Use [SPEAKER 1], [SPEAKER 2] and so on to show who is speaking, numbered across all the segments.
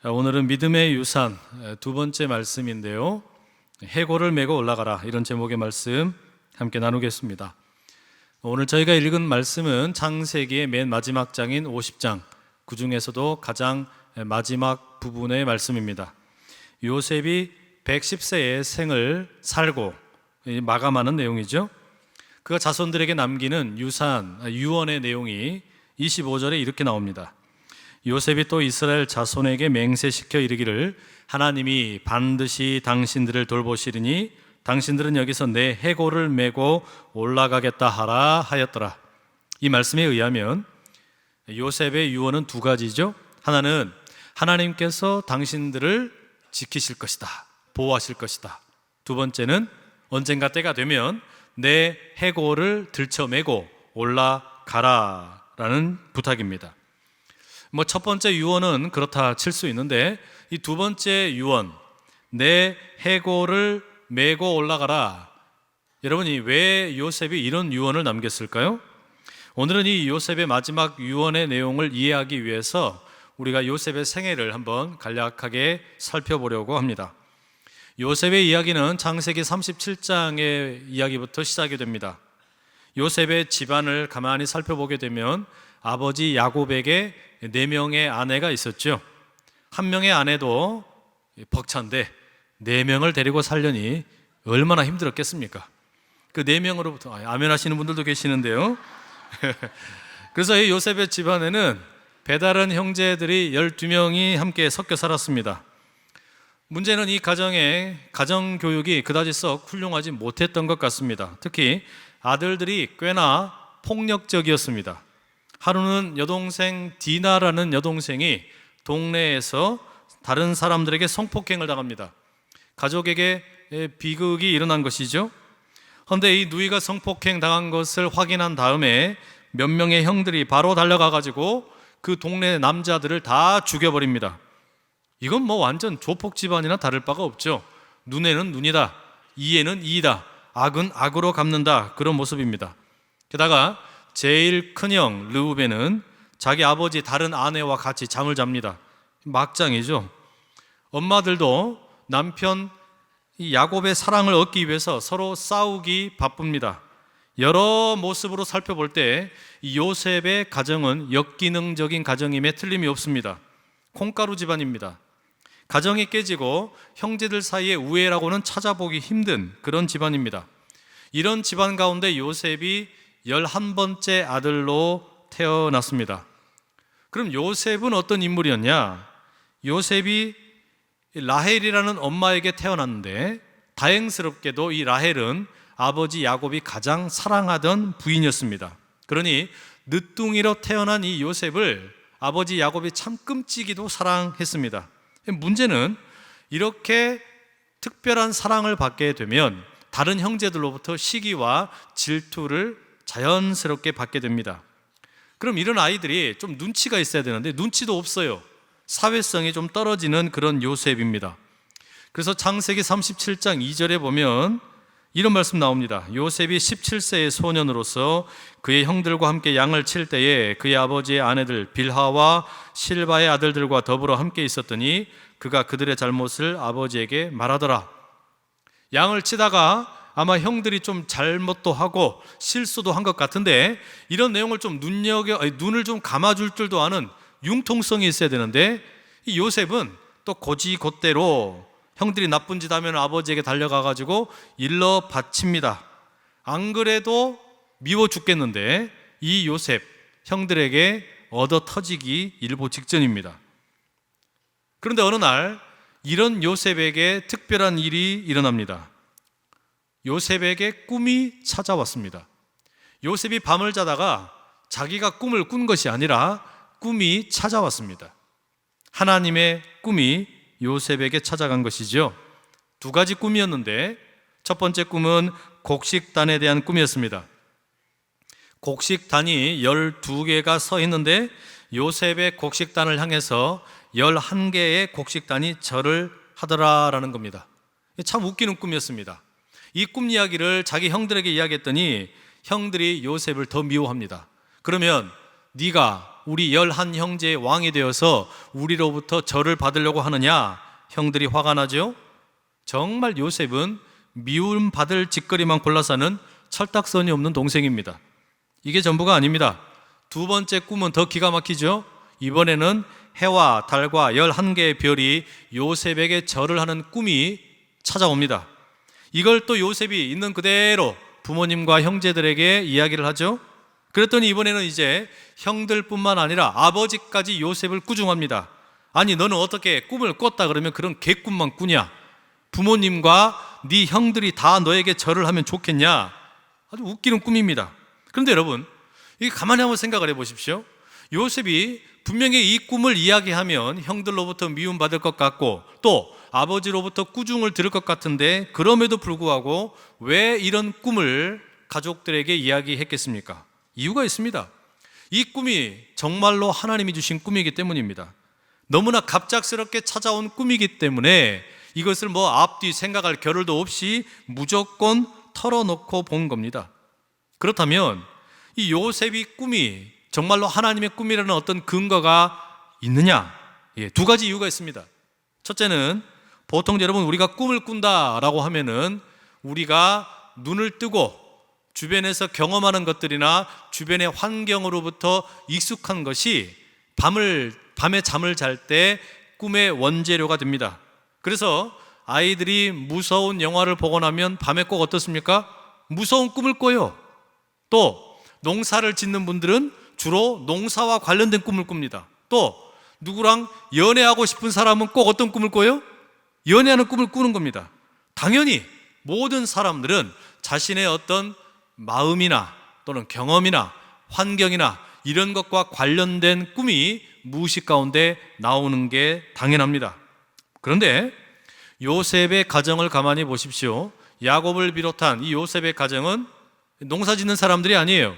[SPEAKER 1] 오늘은 믿음의 유산 두 번째 말씀인데요. 해골을 메고 올라가라, 이런 제목의 말씀 함께 나누겠습니다. 오늘 저희가 읽은 말씀은 창세기의 맨 마지막 장인 50장, 그 중에서도 가장 마지막 부분의 말씀입니다. 요셉이 110세의 생을 살고 마감하는 내용이죠. 그가 자손들에게 남기는 유언의 내용이 25절에 이렇게 나옵니다. 요셉이 또 이스라엘 자손에게 맹세시켜 이르기를 하나님이 반드시 당신들을 돌보시리니 당신들은 여기서 내 해골을 메고 올라가겠다 하라 하였더라. 이 말씀에 의하면 요셉의 유언은 두 가지죠. 하나는 하나님께서 당신들을 지키실 것이다, 보호하실 것이다. 두 번째는 언젠가 때가 되면 내 해골을 들쳐메고 올라가라 라는 부탁입니다. 첫 번째 유언은 그렇다 칠 수 있는데, 이 두 번째 유언, 내 해골을 메고 올라가라, 여러분이 왜 요셉이 이런 유언을 남겼을까요? 오늘은 이 요셉의 마지막 유언의 내용을 이해하기 위해서 우리가 요셉의 생애를 한번 간략하게 살펴보려고 합니다. 요셉의 이야기는 창세기 37장의 이야기부터 시작이 됩니다. 요셉의 집안을 가만히 살펴보게 되면 아버지 야곱에게 4명의 아내가 있었죠. 한 명의 아내도 벅찬데 4명을 데리고 살려니 얼마나 힘들었겠습니까? 그 4명으로부터 아멘 하시는 분들도 계시는데요. 그래서 이 요셉의 집안에는 배다른 형제들이 12명이 함께 섞여 살았습니다. 문제는 이 가정의 가정교육이 그다지 썩 훌륭하지 못했던 것 같습니다. 특히 아들들이 꽤나 폭력적이었습니다. 하루는 여동생 디나라는 여동생이 동네에서 다른 사람들에게 성폭행을 당합니다. 가족에게 비극이 일어난 것이죠. 그런데 이 누이가 성폭행 당한 것을 확인한 다음에 몇 명의 형들이 바로 달려가가지고 그 동네 남자들을 다 죽여버립니다. 이건 완전 조폭 집안이나 다를 바가 없죠. 눈에는 눈이다, 이에는 이이다, 악은 악으로 갚는다, 그런 모습입니다. 게다가 제일 큰형 르우벤은 자기 아버지 다른 아내와 같이 잠을 잡니다. 막장이죠. 엄마들도 남편 야곱의 사랑을 얻기 위해서 서로 싸우기 바쁩니다. 여러 모습으로 살펴볼 때 이 요셉의 가정은 역기능적인 가정임에 틀림이 없습니다. 콩가루 집안입니다. 가정이 깨지고 형제들 사이의 우애라고는 찾아보기 힘든 그런 집안입니다. 이런 집안 가운데 요셉이 11번째 아들로 태어났습니다. 그럼 요셉은 어떤 인물이었냐? 요셉이 라헬이라는 엄마에게 태어났는데, 다행스럽게도 이 라헬은 아버지 야곱이 가장 사랑하던 부인이었습니다. 그러니 늦둥이로 태어난 이 요셉을 아버지 야곱이 참 끔찍이도 사랑했습니다. 문제는 이렇게 특별한 사랑을 받게 되면 다른 형제들로부터 시기와 질투를 자연스럽게 받게 됩니다. 그럼 이런 아이들이 좀 눈치가 있어야 되는데 눈치도 없어요. 사회성이 좀 떨어지는 그런 요셉입니다. 그래서 창세기 37장 2절에 보면 이런 말씀 나옵니다. 요셉이 17세의 소년으로서 그의 형들과 함께 양을 칠 때에 그의 아버지의 아내들 빌하와 실바의 아들들과 더불어 함께 있었더니 그가 그들의 잘못을 아버지에게 말하더라. 양을 치다가 아마 형들이 좀 잘못도 하고 실수도 한 것 같은데, 이런 내용을 좀 눈을 좀 감아줄 줄도 아는 융통성이 있어야 되는데, 이 요셉은 또 곧대로 형들이 나쁜 짓 하면 아버지에게 달려가가지고 일러 바칩니다. 안 그래도 미워 죽겠는데 이 요셉 형들에게 얻어 터지기 일보 직전입니다. 그런데 어느 날 이런 요셉에게 특별한 일이 일어납니다. 요셉에게 꿈이 찾아왔습니다. 요셉이 밤을 자다가 자기가 꿈을 꾼 것이 아니라 꿈이 찾아왔습니다. 하나님의 꿈이 요셉에게 찾아간 것이죠. 두 가지 꿈이었는데, 첫 번째 꿈은 곡식단에 대한 꿈이었습니다. 곡식단이 12개가 서 있는데 요셉의 곡식단을 향해서 11개의 곡식단이 절을 하더라라는 겁니다. 참 웃기는 꿈이었습니다. 이 꿈 이야기를 자기 형들에게 이야기했더니 형들이 요셉을 더 미워합니다. 그러면 네가 우리 11 형제의 왕이 되어서 우리로부터 절을 받으려고 하느냐? 형들이 화가 나죠. 정말 요셉은 미움 받을 짓거리만 골라 사는 철딱선이 없는 동생입니다. 이게 전부가 아닙니다. 두 번째 꿈은 더 기가 막히죠. 이번에는 해와 달과 11개의 별이 요셉에게 절을 하는 꿈이 찾아옵니다. 이걸 또 요셉이 있는 그대로 부모님과 형제들에게 이야기를 하죠. 그랬더니 이번에는 이제 형들뿐만 아니라 아버지까지 요셉을 꾸중합니다. 아니, 너는 어떻게 꿈을 꿨다 그러면 그런 개꿈만 꾸냐? 부모님과 네 형들이 다 너에게 절을 하면 좋겠냐? 아주 웃기는 꿈입니다. 그런데 여러분, 이게 가만히 한번 생각을 해보십시오. 요셉이 분명히 이 꿈을 이야기하면 형들로부터 미움받을 것 같고 또 아버지로부터 꾸중을 들을 것 같은데, 그럼에도 불구하고 왜 이런 꿈을 가족들에게 이야기했겠습니까? 이유가 있습니다. 이 꿈이 정말로 하나님이 주신 꿈이기 때문입니다. 너무나 갑작스럽게 찾아온 꿈이기 때문에 이것을 앞뒤 생각할 겨를도 없이 무조건 털어놓고 본 겁니다. 그렇다면 이 요셉이 꿈이 정말로 하나님의 꿈이라는 어떤 근거가 있느냐? 두 가지 이유가 있습니다. 첫째는 보통 여러분, 우리가 꿈을 꾼다라고 하면은 우리가 눈을 뜨고 주변에서 경험하는 것들이나 주변의 환경으로부터 익숙한 것이 밤에 잠을 잘 때 꿈의 원재료가 됩니다. 그래서 아이들이 무서운 영화를 보고 나면 밤에 꼭 어떻습니까? 무서운 꿈을 꿔요. 또 농사를 짓는 분들은 주로 농사와 관련된 꿈을 꿉니다. 또 누구랑 연애하고 싶은 사람은 꼭 어떤 꿈을 꿔요? 연애하는 꿈을 꾸는 겁니다. 당연히 모든 사람들은 자신의 어떤 마음이나 또는 경험이나 환경이나 이런 것과 관련된 꿈이 무의식 가운데 나오는 게 당연합니다. 그런데 요셉의 가정을 가만히 보십시오. 야곱을 비롯한 이 요셉의 가정은 농사 짓는 사람들이 아니에요.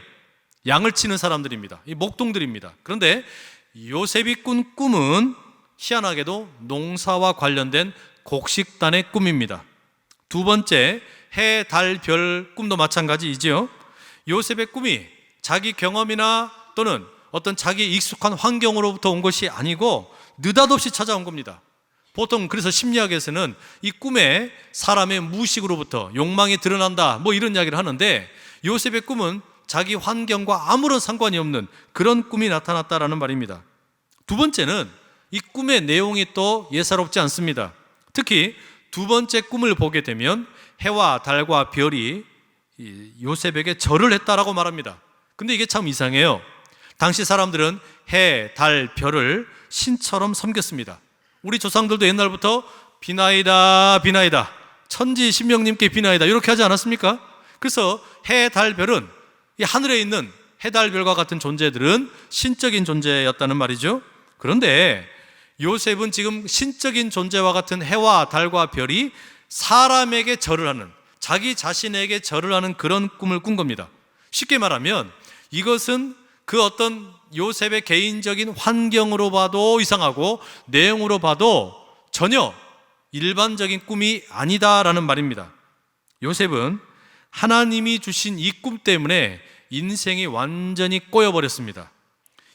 [SPEAKER 1] 양을 치는 사람들입니다. 이 목동들입니다. 그런데 요셉이 꾼 꿈은 희한하게도 농사와 관련된 곡식단의 꿈입니다. 두 번째, 해, 달, 별 꿈도 마찬가지이지요. 요셉의 꿈이 자기 경험이나 또는 어떤 자기 익숙한 환경으로부터 온 것이 아니고 느닷없이 찾아온 겁니다. 보통 그래서 심리학에서는 이 꿈에 사람의 무의식으로부터 욕망이 드러난다 이런 이야기를 하는데, 요셉의 꿈은 자기 환경과 아무런 상관이 없는 그런 꿈이 나타났다라는 말입니다. 두 번째는 이 꿈의 내용이 또 예사롭지 않습니다. 특히 두 번째 꿈을 보게 되면 해와 달과 별이 요셉에게 절을 했다라고 말합니다. 근데 이게 참 이상해요. 당시 사람들은 해, 달, 별을 신처럼 섬겼습니다. 우리 조상들도 옛날부터 비나이다 비나이다, 천지 신명님께 비나이다 이렇게 하지 않았습니까? 그래서 해, 달, 별은 이 하늘에 있는 해, 달, 별과 같은 존재들은 신적인 존재였다는 말이죠. 그런데 요셉은 지금 신적인 존재와 같은 해와 달과 별이 사람에게 절을 하는, 자기 자신에게 절을 하는 그런 꿈을 꾼 겁니다. 쉽게 말하면 이것은 그 어떤 요셉의 개인적인 환경으로 봐도 이상하고 내용으로 봐도 전혀 일반적인 꿈이 아니다라는 말입니다. 요셉은 하나님이 주신 이 꿈 때문에 인생이 완전히 꼬여버렸습니다.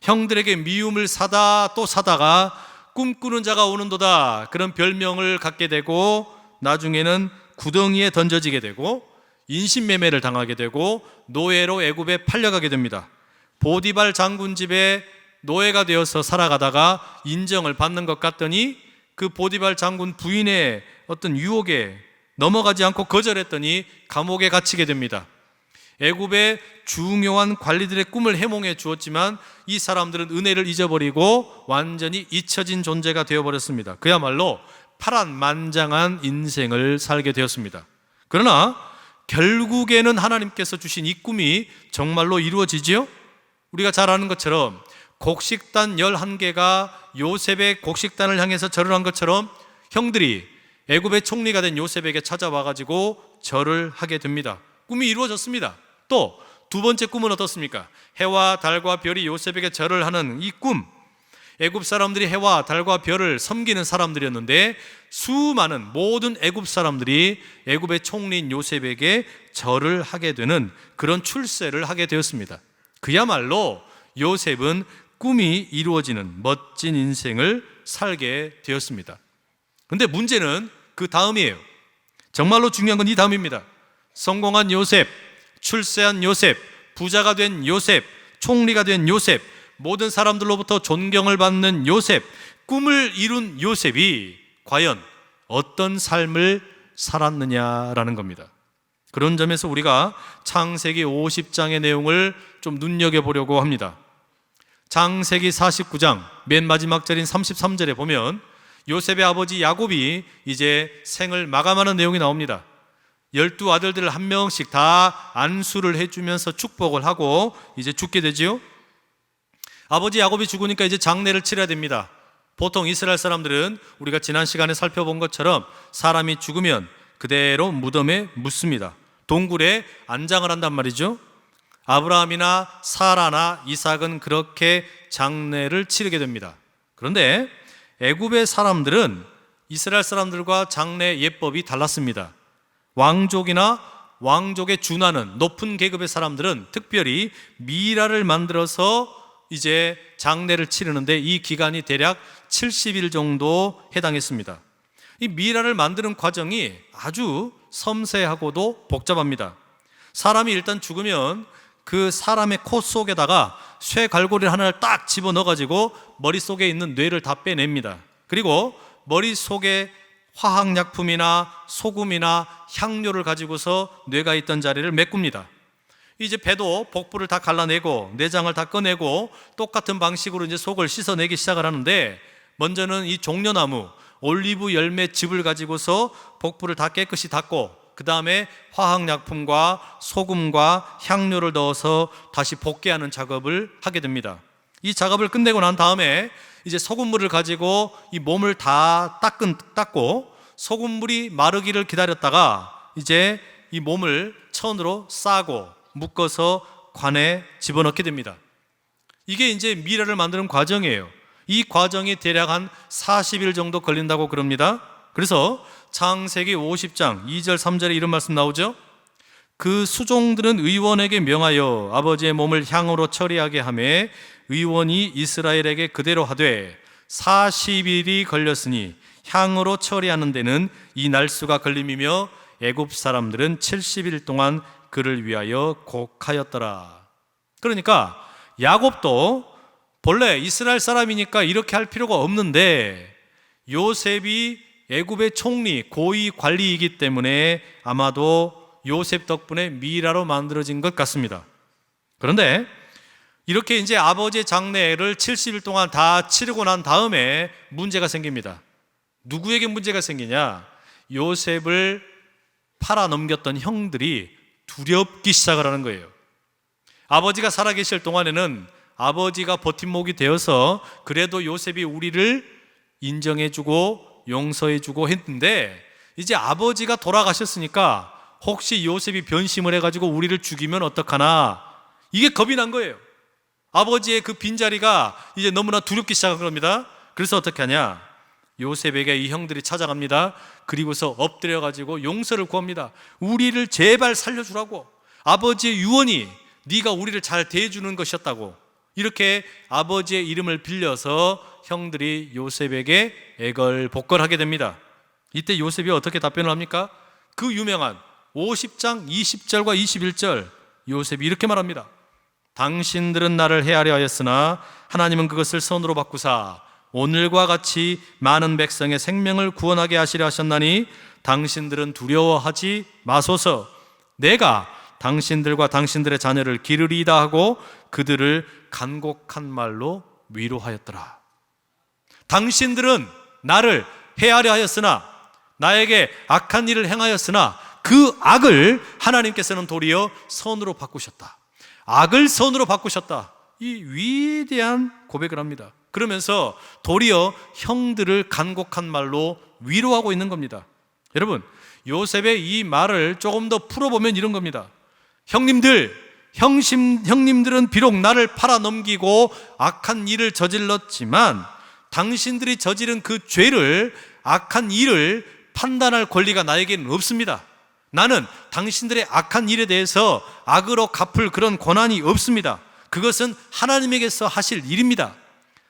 [SPEAKER 1] 형들에게 미움을 사다 또 사다가 꿈꾸는 자가 오는도다 그런 별명을 갖게 되고, 나중에는 구덩이에 던져지게 되고 인신매매를 당하게 되고 노예로 애굽에 팔려가게 됩니다. 보디발 장군 집에 노예가 되어서 살아가다가 인정을 받는 것 같더니 그 보디발 장군 부인의 어떤 유혹에 넘어가지 않고 거절했더니 감옥에 갇히게 됩니다. 애굽의 중요한 관리들의 꿈을 해몽해 주었지만 이 사람들은 은혜를 잊어버리고 완전히 잊혀진 존재가 되어버렸습니다. 그야말로 파란만장한 인생을 살게 되었습니다. 그러나 결국에는 하나님께서 주신 이 꿈이 정말로 이루어지지요? 우리가 잘 아는 것처럼 곡식단 11개가 요셉의 곡식단을 향해서 절을 한 것처럼 형들이 애굽의 총리가 된 요셉에게 찾아와가지고 절을 하게 됩니다. 꿈이 이루어졌습니다. 또 두 번째 꿈은 어떻습니까? 해와 달과 별이 요셉에게 절을 하는 이 꿈, 애굽 사람들이 해와 달과 별을 섬기는 사람들이었는데 수많은 모든 애굽 사람들이 애굽의 총리인 요셉에게 절을 하게 되는 그런 출세를 하게 되었습니다. 그야말로 요셉은 꿈이 이루어지는 멋진 인생을 살게 되었습니다. 그런데 문제는 그 다음이에요. 정말로 중요한 건 이 다음입니다. 성공한 요셉, 출세한 요셉, 부자가 된 요셉, 총리가 된 요셉, 모든 사람들로부터 존경을 받는 요셉, 꿈을 이룬 요셉이 과연 어떤 삶을 살았느냐라는 겁니다. 그런 점에서 우리가 창세기 50장의 내용을 좀 눈여겨보려고 합니다. 창세기 49장 맨 마지막 절인 33절에 보면 요셉의 아버지 야곱이 이제 생을 마감하는 내용이 나옵니다. 12 아들들을 한 명씩 다 안수를 해주면서 축복을 하고 이제 죽게 되지요. 아버지 야곱이 죽으니까 이제 장례를 치러야 됩니다. 보통 이스라엘 사람들은 우리가 지난 시간에 살펴본 것처럼 사람이 죽으면 그대로 무덤에 묻습니다. 동굴에 안장을 한단 말이죠. 아브라함이나 사라나 이삭은 그렇게 장례를 치르게 됩니다. 그런데 애굽의 사람들은 이스라엘 사람들과 장례 예법이 달랐습니다. 왕족이나 왕족에 준하는 높은 계급의 사람들은 특별히 미라를 만들어서 이제 장례를 치르는데 이 기간이 대략 70일 정도 해당했습니다. 이 미라를 만드는 과정이 아주 섬세하고도 복잡합니다. 사람이 일단 죽으면 그 사람의 코 속에다가 쇠갈고리를 하나를 딱 집어넣어가지고 머릿속에 있는 뇌를 다 빼냅니다. 그리고 머릿속에 화학약품이나 소금이나 향료를 가지고서 뇌가 있던 자리를 메꿉니다. 이제 배도 복부를 다 갈라내고 내장을 다 꺼내고 똑같은 방식으로 이제 속을 씻어내기 시작을 하는데, 먼저는 이 종려나무 올리브 열매 즙을 가지고서 복부를 다 깨끗이 닦고 그 다음에 화학약품과 소금과 향료를 넣어서 다시 볶게하는 작업을 하게 됩니다. 이 작업을 끝내고 난 다음에 이제 소금물을 가지고 이 몸을 다 닦고 소금물이 마르기를 기다렸다가 이제 이 몸을 천으로 싸고 묶어서 관에 집어넣게 됩니다. 이게 이제 미라를 만드는 과정이에요. 이 과정이 대략 한 40일 정도 걸린다고 그럽니다. 그래서 창세기 50장 2절 3절에 이런 말씀 나오죠. 그 수종들은 의원에게 명하여 아버지의 몸을 향으로 처리하게 하매 의원이 이스라엘에게 그대로 하되 40일이 걸렸으니 향으로 처리하는 데는 이 날수가 걸림이며 애굽 사람들은 70일 동안 그를 위하여 곡하였더라. 그러니까 야곱도 본래 이스라엘 사람이니까 이렇게 할 필요가 없는데 요셉이 애굽의 총리, 고위 관리이기 때문에 아마도 요셉 덕분에 미라로 만들어진 것 같습니다. 그런데 이렇게 이제 아버지의 장례를 70일 동안 다 치르고 난 다음에 문제가 생깁니다. 누구에게 문제가 생기냐? 요셉을 팔아넘겼던 형들이 두렵기 시작을 하는 거예요. 아버지가 살아계실 동안에는 아버지가 버팀목이 되어서 그래도 요셉이 우리를 인정해주고 용서해주고 했는데, 이제 아버지가 돌아가셨으니까 혹시 요셉이 변심을 해가지고 우리를 죽이면 어떡하나, 이게 겁이 난 거예요. 아버지의 그 빈자리가 이제 너무나 두렵기 시작한 겁니다. 그래서 어떻게 하냐? 요셉에게 이 형들이 찾아갑니다. 그리고서 엎드려가지고 용서를 구합니다. 우리를 제발 살려주라고, 아버지의 유언이 네가 우리를 잘 대해주는 것이었다고, 이렇게 아버지의 이름을 빌려서 형들이 요셉에게 애걸복걸하게 됩니다. 이때 요셉이 어떻게 답변을 합니까? 그 유명한 50장 20절과 21절 요셉이 이렇게 말합니다. 당신들은 나를 헤아려 하였으나 하나님은 그것을 선으로 바꾸사 오늘과 같이 많은 백성의 생명을 구원하게 하시려 하셨나니 당신들은 두려워하지 마소서. 내가 당신들과 당신들의 자녀를 기르리이다 하고 그들을 간곡한 말로 위로하였더라. 당신들은 나를 헤아려 하였으나, 나에게 악한 일을 행하였으나 그 악을 하나님께서는 도리어 선으로 바꾸셨다. 악을 선으로 바꾸셨다. 이 위대한 고백을 합니다. 그러면서 도리어 형들을 간곡한 말로 위로하고 있는 겁니다. 여러분, 요셉의 이 말을 조금 더 풀어보면 이런 겁니다. 형님들은 비록 나를 팔아넘기고 악한 일을 저질렀지만 당신들이 저지른 그 죄를, 악한 일을 판단할 권리가 나에게는 없습니다. 나는 당신들의 악한 일에 대해서 악으로 갚을 그런 권한이 없습니다. 그것은 하나님에게서 하실 일입니다.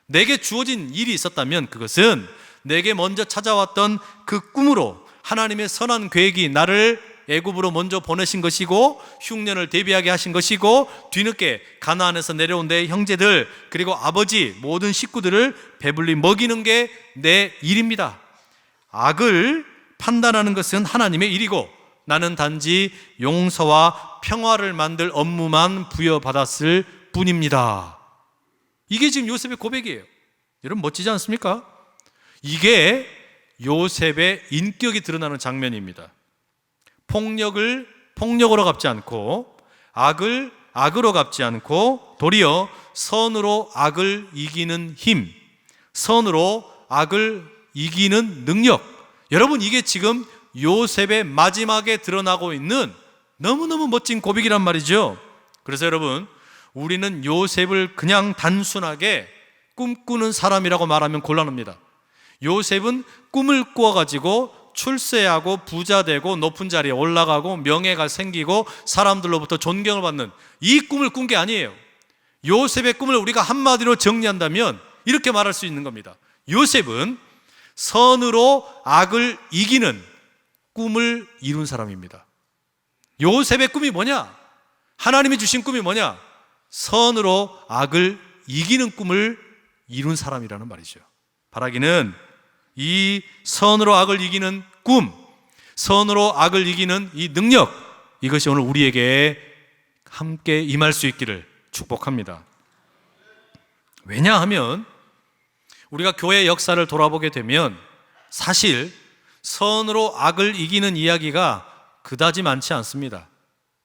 [SPEAKER 1] 내게 주어진 일이 있었다면 그것은 내게 먼저 찾아왔던 그 꿈으로 하나님의 선한 계획이 나를 애굽으로 먼저 보내신 것이고 흉년을 대비하게 하신 것이고 뒤늦게 가나안에서 내려온 내 형제들 그리고 아버지 모든 식구들을 배불리 먹이는 게 내 일입니다. 악을 판단하는 것은 하나님의 일이고 나는 단지 용서와 평화를 만들 업무만 부여받았을 뿐입니다. 이게 지금 요셉의 고백이에요. 여러분 멋지지 않습니까? 이게 요셉의 인격이 드러나는 장면입니다. 폭력을 폭력으로 갚지 않고 악을 악으로 갚지 않고 도리어 선으로 악을 이기는 힘, 선으로 악을 이기는 능력. 여러분 이게 지금 요셉의 마지막에 드러나고 있는 너무너무 멋진 고백이란 말이죠. 그래서 여러분 우리는 요셉을 그냥 단순하게 꿈꾸는 사람이라고 말하면 곤란합니다. 요셉은 꿈을 꾸어가지고 출세하고 부자 되고 높은 자리에 올라가고 명예가 생기고 사람들로부터 존경을 받는 이 꿈을 꾼 게 아니에요. 요셉의 꿈을 우리가 한마디로 정리한다면 이렇게 말할 수 있는 겁니다. 요셉은 선으로 악을 이기는 꿈을 이룬 사람입니다. 요셉의 꿈이 뭐냐? 하나님이 주신 꿈이 뭐냐? 선으로 악을 이기는 꿈을 이룬 사람이라는 말이죠. 바라기는 이 선으로 악을 이기는 꿈, 선으로 악을 이기는 이 능력, 이것이 오늘 우리에게 함께 임할 수 있기를 축복합니다. 왜냐하면 우리가 교회 역사를 돌아보게 되면 사실 선으로 악을 이기는 이야기가 그다지 많지 않습니다.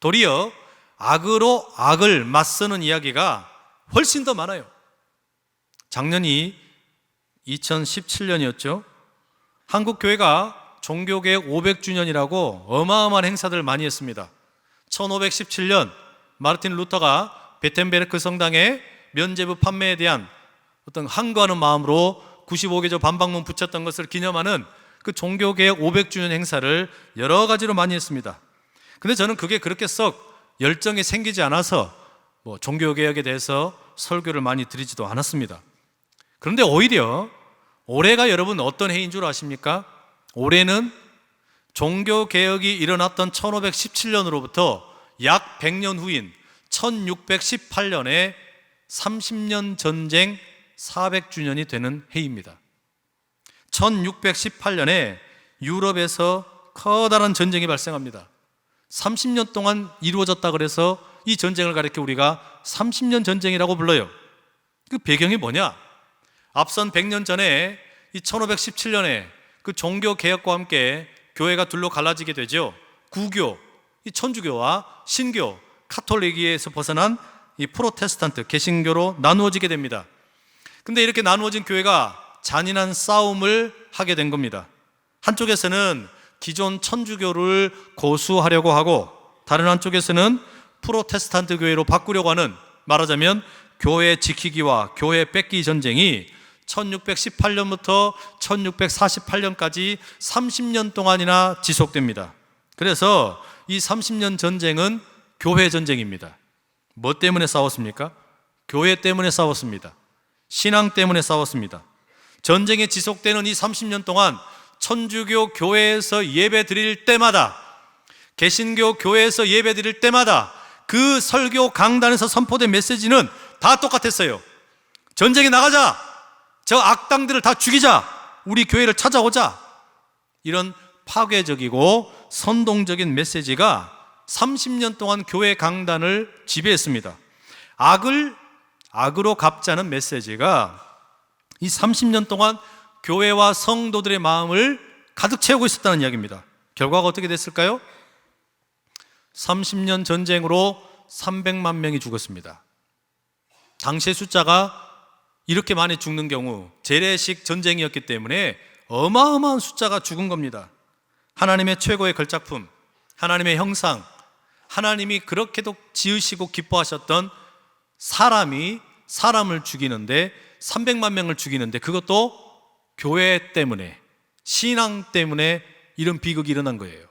[SPEAKER 1] 도리어 악으로 악을 맞서는 이야기가 훨씬 더 많아요. 작년이 2017년이었죠. 한국교회가 종교개혁 500주년이라고 어마어마한 행사들을 많이 했습니다. 1517년 마르틴 루터가 베텐베르크 성당에 면죄부 판매에 대한 어떤 항거하는 마음으로 95개조 반박문 붙였던 것을 기념하는 그 종교개혁 500주년 행사를 여러 가지로 많이 했습니다. 근데 저는 그게 그렇게 썩 열정이 생기지 않아서 종교개혁에 대해서 설교를 많이 드리지도 않았습니다. 그런데 오히려 올해가 여러분 어떤 해인 줄 아십니까? 올해는 종교개혁이 일어났던 1517년으로부터 약 100년 후인 1618년에 30년 전쟁 400주년이 되는 해입니다. 1618년에 유럽에서 커다란 전쟁이 발생합니다. 30년 동안 이루어졌다 그래서 이 전쟁을 가리켜 우리가 30년 전쟁이라고 불러요. 그 배경이 뭐냐? 앞선 100년 전에 이 1517년에 그 종교개혁과 함께 교회가 둘로 갈라지게 되죠. 구교, 이 천주교와 신교, 카톨릭에서 벗어난 이 프로테스탄트, 개신교로 나누어지게 됩니다. 근데 이렇게 나누어진 교회가 잔인한 싸움을 하게 된 겁니다. 한쪽에서는 기존 천주교를 고수하려고 하고 다른 한쪽에서는 프로테스탄트 교회로 바꾸려고 하는, 말하자면 교회 지키기와 교회 뺏기 전쟁이 1618년부터 1648년까지 30년 동안이나 지속됩니다. 그래서 이 30년 전쟁은 교회 전쟁입니다. 뭐 때문에 싸웠습니까? 교회 때문에 싸웠습니다. 신앙 때문에 싸웠습니다. 전쟁이 지속되는 이 30년 동안 천주교 교회에서 예배 드릴 때마다, 개신교 교회에서 예배 드릴 때마다 그 설교 강단에서 선포된 메시지는 다 똑같았어요. 전쟁에 나가자, 저 악당들을 다 죽이자, 우리 교회를 찾아오자. 이런 파괴적이고 선동적인 메시지가 30년 동안 교회 강단을 지배했습니다. 악을 악으로 갚자는 메시지가 이 30년 동안 교회와 성도들의 마음을 가득 채우고 있었다는 이야기입니다. 결과가 어떻게 됐을까요? 30년 전쟁으로 300만 명이 죽었습니다. 당시의 숫자가 이렇게 많이 죽는 경우 재래식 전쟁이었기 때문에 어마어마한 숫자가 죽은 겁니다. 하나님의 최고의 걸작품, 하나님의 형상, 하나님이 그렇게도 지으시고 기뻐하셨던 사람이 사람을 죽이는데 300만 명을 죽이는데 그것도 교회 때문에, 신앙 때문에 이런 비극이 일어난 거예요.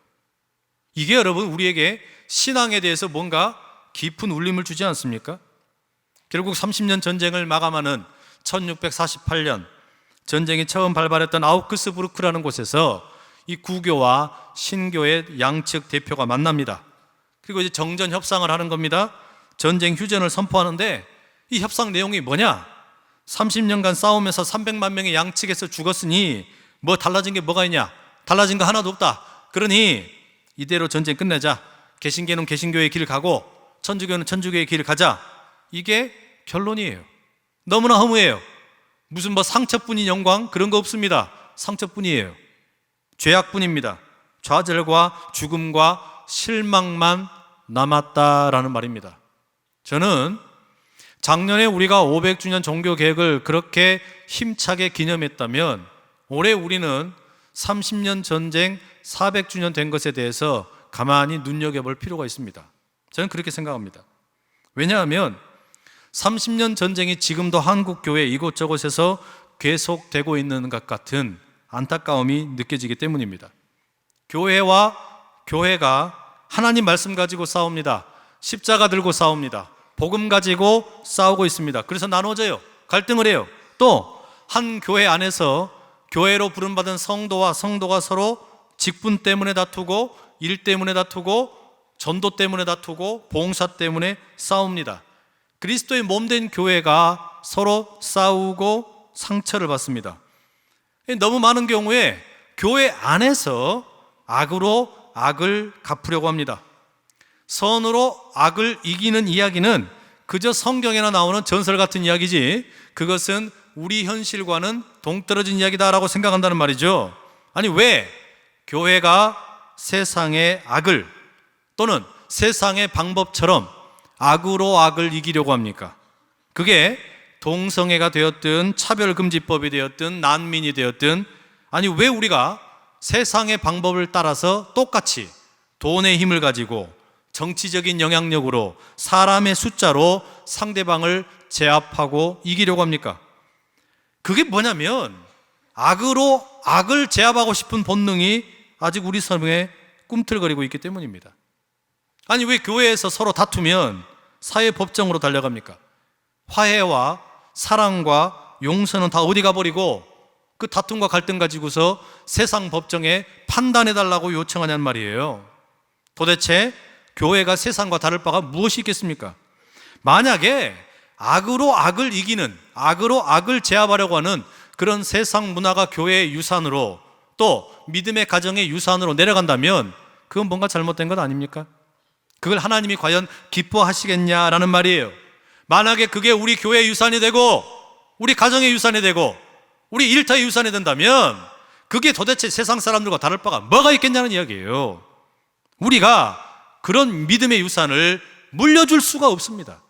[SPEAKER 1] 이게 여러분 우리에게 신앙에 대해서 뭔가 깊은 울림을 주지 않습니까? 결국 30년 전쟁을 마감하는 1648년 전쟁이 처음 발발했던 아우크스부르크라는 곳에서 이 구교와 신교의 양측 대표가 만납니다. 그리고 이제 정전 협상을 하는 겁니다. 전쟁 휴전을 선포하는데 이 협상 내용이 뭐냐? 30년간 싸우면서 300만 명의 양측에서 죽었으니 뭐 달라진 게 뭐가 있냐? 달라진 거 하나도 없다. 그러니 이대로 전쟁 끝내자. 개신교는 개신교의 길을 가고 천주교는 천주교의 길을 가자. 이게 결론이에요. 너무나 허무해요. 무슨 뭐 상처뿐인 영광 그런 거 없습니다. 상처뿐이에요. 죄악뿐입니다. 좌절과 죽음과 실망만 남았다라는 말입니다. 저는 작년에 우리가 500주년 종교 개혁을 그렇게 힘차게 기념했다면 올해 우리는 30년 전쟁 400주년 된 것에 대해서 가만히 눈여겨볼 필요가 있습니다. 저는 그렇게 생각합니다. 왜냐하면 30년 전쟁이 지금도 한국 교회 이곳저곳에서 계속되고 있는 것 같은 안타까움이 느껴지기 때문입니다. 교회와 교회가 하나님 말씀 가지고 싸웁니다. 십자가 들고 싸웁니다. 복음 가지고 싸우고 있습니다. 그래서 나눠져요. 갈등을 해요. 또 한 교회 안에서 교회로 부름받은 성도와 성도가 서로 직분 때문에 다투고 일 때문에 다투고 전도 때문에 다투고 봉사 때문에 싸웁니다. 그리스도의 몸된 교회가 서로 싸우고 상처를 받습니다. 너무 많은 경우에 교회 안에서 악으로 악을 갚으려고 합니다. 선으로 악을 이기는 이야기는 그저 성경에나 나오는 전설 같은 이야기지 그것은 우리 현실과는 동떨어진 이야기다라고 생각한다는 말이죠. 아니 왜 교회가 세상의 악을 또는 세상의 방법처럼 악으로 악을 이기려고 합니까? 그게 동성애가 되었든 차별금지법이 되었든 난민이 되었든 아니 왜 우리가 세상의 방법을 따라서 똑같이 돈의 힘을 가지고 정치적인 영향력으로 사람의 숫자로 상대방을 제압하고 이기려고 합니까? 그게 뭐냐면 악으로 악을 제압하고 싶은 본능이 아직 우리 삶에 꿈틀거리고 있기 때문입니다. 아니 왜 교회에서 서로 다투면 사회법정으로 달려갑니까? 화해와 사랑과 용서는 다 어디 가버리고 그 다툼과 갈등 가지고서 세상 법정에 판단해달라고 요청하냐는 말이에요. 도대체 교회가 세상과 다를 바가 무엇이 있겠습니까? 만약에 악으로 악을 이기는, 악으로 악을 제압하려고 하는 그런 세상 문화가 교회의 유산으로 또 믿음의 가정의 유산으로 내려간다면 그건 뭔가 잘못된 것 아닙니까? 그걸 하나님이 과연 기뻐하시겠냐라는 말이에요. 만약에 그게 우리 교회의 유산이 되고 우리 가정의 유산이 되고 우리 일터의 유산이 된다면 그게 도대체 세상 사람들과 다를 바가 뭐가 있겠냐는 이야기예요. 우리가 그런 믿음의 유산을 물려줄 수가 없습니다.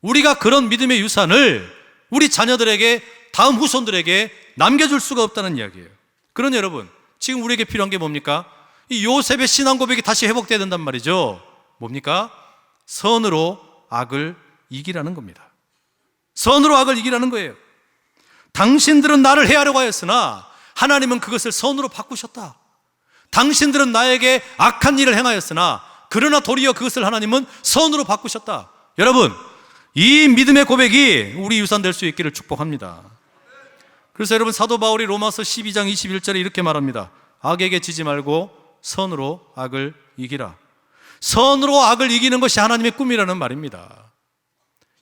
[SPEAKER 1] 우리가 그런 믿음의 유산을 우리 자녀들에게 다음 후손들에게 남겨줄 수가 없다는 이야기예요. 그러니 여러분 지금 우리에게 필요한 게 뭡니까? 이 요셉의 신앙 고백이 다시 회복돼야 된단 말이죠. 뭡니까? 선으로 악을 이기라는 겁니다. 선으로 악을 이기라는 거예요. 당신들은 나를 해하려고 하였으나 하나님은 그것을 선으로 바꾸셨다. 당신들은 나에게 악한 일을 행하였으나 그러나 도리어 그것을 하나님은 선으로 바꾸셨다. 여러분 이 믿음의 고백이 우리 유산 될 수 있기를 축복합니다. 그래서 여러분 사도 바울이 로마서 12장 21절에 이렇게 말합니다. 악에게 지지 말고 선으로 악을 이기라. 선으로 악을 이기는 것이 하나님의 꿈이라는 말입니다.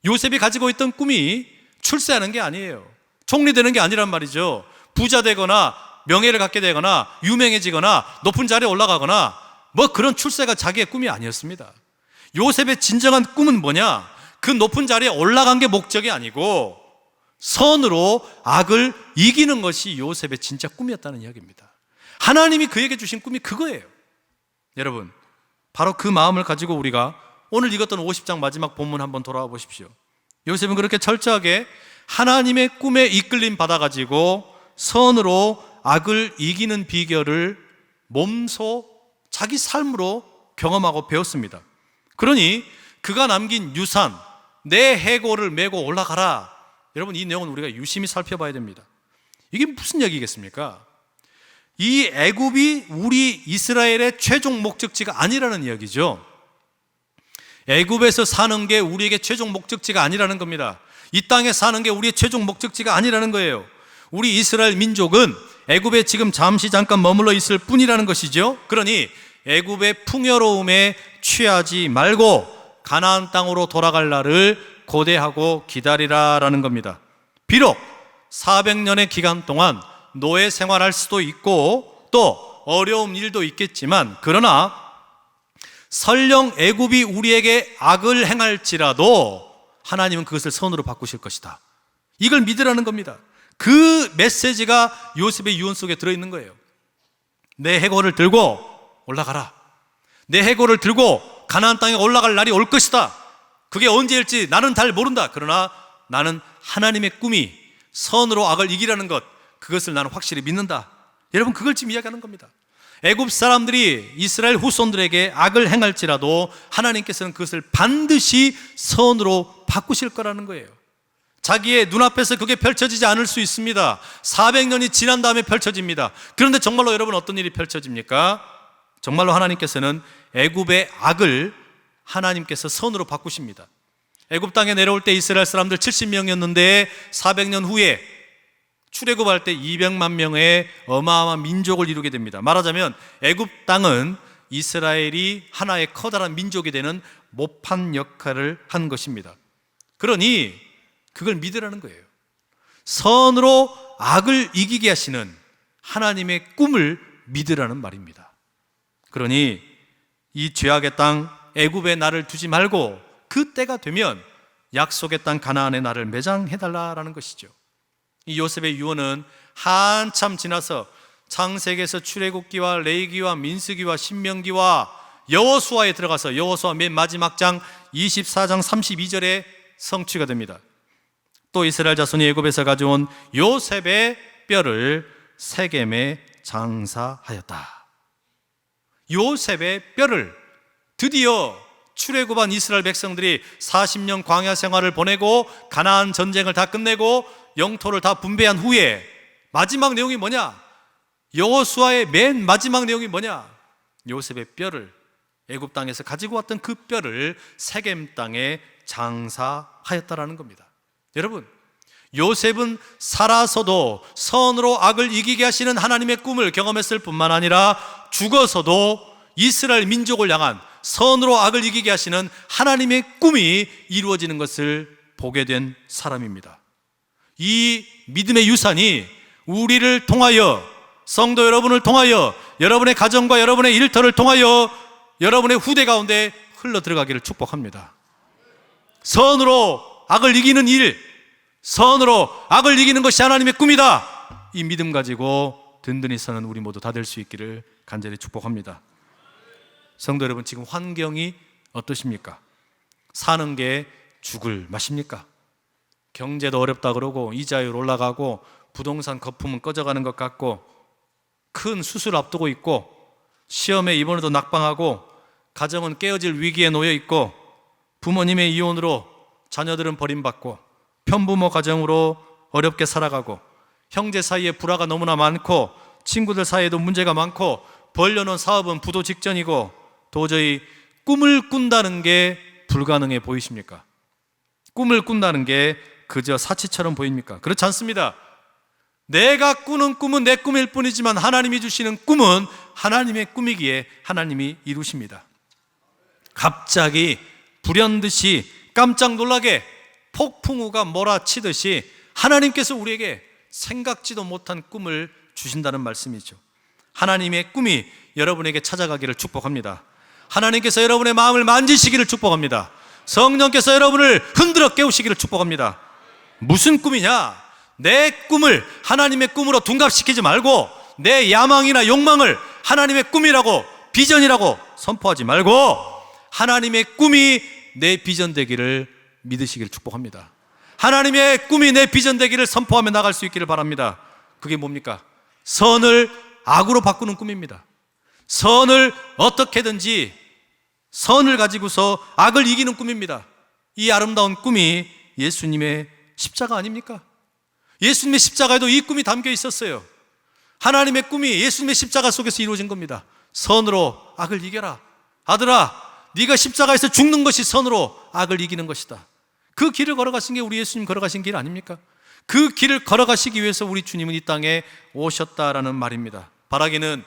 [SPEAKER 1] 요셉이 가지고 있던 꿈이 출세하는 게 아니에요. 총리되는 게 아니란 말이죠. 부자 되거나 명예를 갖게 되거나 유명해지거나 높은 자리에 올라가거나 뭐 그런 출세가 자기의 꿈이 아니었습니다. 요셉의 진정한 꿈은 뭐냐? 그 높은 자리에 올라간 게 목적이 아니고 선으로 악을 이기는 것이 요셉의 진짜 꿈이었다는 이야기입니다. 하나님이 그에게 주신 꿈이 그거예요. 여러분 바로 그 마음을 가지고 우리가 오늘 읽었던 50장 마지막 본문 한번 돌아와 보십시오. 요셉은 그렇게 철저하게 하나님의 꿈에 이끌림 받아가지고 선으로 악을 이기는 비결을 몸소 자기 삶으로 경험하고 배웠습니다. 그러니 그가 남긴 유산, 내 해골을 메고 올라가라. 여러분 이 내용은 우리가 유심히 살펴봐야 됩니다. 이게 무슨 얘기겠습니까? 이 애굽이 우리 이스라엘의 최종 목적지가 아니라는 이야기죠. 애굽에서 사는 게 우리에게 최종 목적지가 아니라는 겁니다. 이 땅에 사는 게 우리의 최종 목적지가 아니라는 거예요. 우리 이스라엘 민족은 애굽에 지금 잠깐 머물러 있을 뿐이라는 것이죠. 그러니 애굽의 풍요로움에 취하지 말고 가나안 땅으로 돌아갈 날을 고대하고 기다리라라는 겁니다. 비록 400년의 기간 동안 노예 생활할 수도 있고 또 어려운 일도 있겠지만, 그러나 설령 애굽이 우리에게 악을 행할지라도 하나님은 그것을 선으로 바꾸실 것이다. 이걸 믿으라는 겁니다. 그 메시지가 요셉의 유언 속에 들어있는 거예요. 내 해골을 들고 올라가라. 내 해골을 들고 가나안 땅에 올라갈 날이 올 것이다. 그게 언제일지 나는 잘 모른다. 그러나 나는 하나님의 꿈이 선으로 악을 이기라는 것, 그것을 나는 확실히 믿는다. 여러분, 그걸 지금 이야기하는 겁니다. 애굽 사람들이 이스라엘 후손들에게 악을 행할지라도 하나님께서는 그것을 반드시 선으로 바꾸실 거라는 거예요. 자기의 눈앞에서 그게 펼쳐지지 않을 수 있습니다. 400년이 지난 다음에 펼쳐집니다. 그런데 정말로 여러분, 어떤 일이 펼쳐집니까? 정말로 하나님께서는 애굽의 악을 하나님께서 선으로 바꾸십니다. 애굽 땅에 내려올 때 이스라엘 사람들 70명이었는데 400년 후에 출애굽할 때 200만 명의 어마어마한 민족을 이루게 됩니다. 말하자면 애굽 땅은 이스라엘이 하나의 커다란 민족이 되는 모판 역할을 한 것입니다. 그러니 그걸 믿으라는 거예요. 선으로 악을 이기게 하시는 하나님의 꿈을 믿으라는 말입니다. 그러니 이 죄악의 땅 애굽에 나를 두지 말고 그 때가 되면 약속의 땅 가나안에 나를 매장해달라라는 것이죠. 이 요셉의 유언은 한참 지나서 창세기에서 출애굽기와 레위기와 민수기와 신명기와 여호수아에 들어가서 여호수아 맨 마지막 장 24장 32절에 성취가 됩니다. 또 이스라엘 자손이 애굽에서 가져온 요셉의 뼈를 세겜에 장사하였다. 요셉의 뼈를 드디어 출애굽한 이스라엘 백성들이 40년 광야 생활을 보내고 가나안 전쟁을 다 끝내고 영토를 다 분배한 후에 마지막 내용이 뭐냐? 여호수아의 맨 마지막 내용이 뭐냐? 요셉의 뼈를, 애굽 땅에서 가지고 왔던 그 뼈를 세겜 땅에 장사하였다라는 겁니다. 여러분, 요셉은 살아서도 선으로 악을 이기게 하시는 하나님의 꿈을 경험했을 뿐만 아니라 죽어서도 이스라엘 민족을 향한 선으로 악을 이기게 하시는 하나님의 꿈이 이루어지는 것을 보게 된 사람입니다. 이 믿음의 유산이 우리를 통하여, 성도 여러분을 통하여, 여러분의 가정과 여러분의 일터를 통하여 여러분의 후대 가운데 흘러 들어가기를 축복합니다. 선으로 악을 이기는 일, 선으로 악을 이기는 것이 하나님의 꿈이다. 이 믿음 가지고 든든히 서는 우리 모두 다 될 수 있기를 간절히 축복합니다. 성도 여러분, 지금 환경이 어떠십니까? 사는 게 죽을 맛입니까? 경제도 어렵다 그러고 이자율 올라가고 부동산 거품은 꺼져가는 것 같고 큰 수술 앞두고 있고 시험에 이번에도 낙방하고 가정은 깨어질 위기에 놓여 있고 부모님의 이혼으로 자녀들은 버림받고 편부모 가정으로 어렵게 살아가고 형제 사이에 불화가 너무나 많고 친구들 사이에도 문제가 많고 벌려놓은 사업은 부도 직전이고 도저히 꿈을 꾼다는 게 불가능해 보이십니까? 꿈을 꾼다는 게 그저 사치처럼 보입니까? 그렇지 않습니다. 내가 꾸는 꿈은 내 꿈일 뿐이지만 하나님이 주시는 꿈은 하나님의 꿈이기에 하나님이 이루십니다. 갑자기 불현듯이 깜짝 놀라게 폭풍우가 몰아치듯이 하나님께서 우리에게 생각지도 못한 꿈을 주신다는 말씀이죠. 하나님의 꿈이 여러분에게 찾아가기를 축복합니다. 하나님께서 여러분의 마음을 만지시기를 축복합니다. 성령께서 여러분을 흔들어 깨우시기를 축복합니다. 무슨 꿈이냐? 내 꿈을 하나님의 꿈으로 둔갑시키지 말고 내 야망이나 욕망을 하나님의 꿈이라고, 비전이라고 선포하지 말고 하나님의 꿈이 내 비전 되기를 믿으시기를 축복합니다. 하나님의 꿈이 내 비전 되기를 선포하며 나갈 수 있기를 바랍니다. 그게 뭡니까? 선을 악으로 바꾸는 꿈입니다. 선을 어떻게든지 선을 가지고서 악을 이기는 꿈입니다. 이 아름다운 꿈이 예수님의 십자가 아닙니까? 예수님의 십자가에도 이 꿈이 담겨 있었어요. 하나님의 꿈이 예수님의 십자가 속에서 이루어진 겁니다. 선으로 악을 이겨라. 아들아, 네가 십자가에서 죽는 것이 선으로 악을 이기는 것이다. 그 길을 걸어가신 게 우리 예수님 걸어가신 길 아닙니까? 그 길을 걸어가시기 위해서 우리 주님은 이 땅에 오셨다라는 말입니다. 바라기는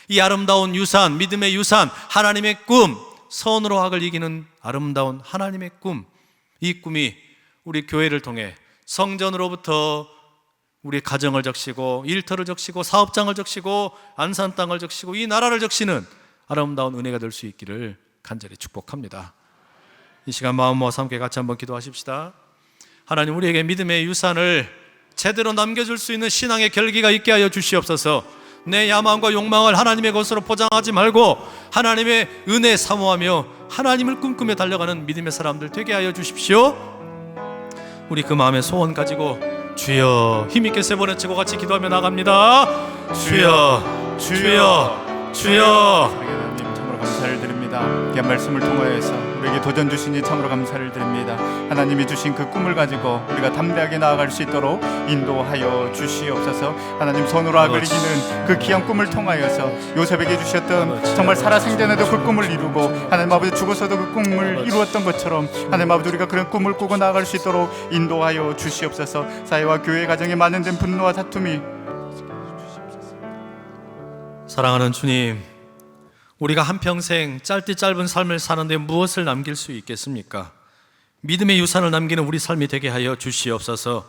[SPEAKER 1] 이 아름다운 유산, 믿음의 유산, 하나님의 꿈, 선으로 악을 이기는 아름다운 하나님의 꿈, 이 꿈이 우리 교회를 통해 성전으로부터 우리 가정을 적시고 일터를 적시고 사업장을 적시고 안산 땅을 적시고 이 나라를 적시는 아름다운 은혜가 될 수 있기를 간절히 축복합니다. 이 시간 마음 모아서 함께 같이 한번 기도하십시다. 하나님, 우리에게 믿음의 유산을 제대로 남겨줄 수 있는 신앙의 결기가 있게 하여 주시옵소서. 내 야망과 욕망을 하나님의 것으로 포장하지 말고 하나님의 은혜 사모하며 하나님을 꿈꾸며 달려가는 믿음의 사람들 되게 하여 주십시오. 우리 그 마음의 소원 가지고 주여 힘있게 세 번을 치고 같이 기도하며 나갑니다. 주여, 주여, 주여.
[SPEAKER 2] 하나님 참으로 감사를 드립니다. 귀한 말씀을 통하여서 우리에게 도전 주시니 참으로 감사를 드립니다. 하나님이 주신 그 꿈을 가지고 우리가 담대하게 나아갈 수 있도록 인도하여 주시옵소서. 하나님, 선으로 악을 이기는 그 귀한 꿈을 통하여서 요셉에게 주셨던 정말 살아생전에도 그 꿈을 이루고 하나님 아버지 죽어서도 그 꿈을 이루었던 것처럼 하나님 아버지 우리가 그런 꿈을 꾸고 나아갈 수 있도록 인도하여 주시옵소서. 사회와 교회 가정에 만연된 분노와 다툼이
[SPEAKER 1] 사랑하는 주님, 우리가 한평생 짧디 짧은 삶을 사는데 무엇을 남길 수 있겠습니까? 믿음의 유산을 남기는 우리 삶이 되게 하여 주시옵소서.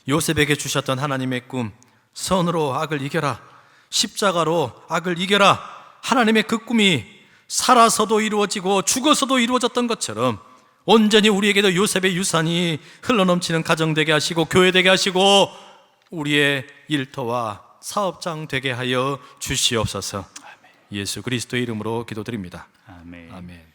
[SPEAKER 1] 요셉에게 주셨던 하나님의 꿈, 선으로 악을 이겨라, 십자가로 악을 이겨라, 하나님의 그 꿈이 살아서도 이루어지고 죽어서도 이루어졌던 것처럼 온전히 우리에게도 요셉의 유산이 흘러넘치는 가정 되게 하시고 교회 되게 하시고 우리의 일터와 사업장 되게 하여 주시옵소서. 예수 그리스도의 이름으로 기도드립니다.
[SPEAKER 2] 아멘.
[SPEAKER 1] 아멘.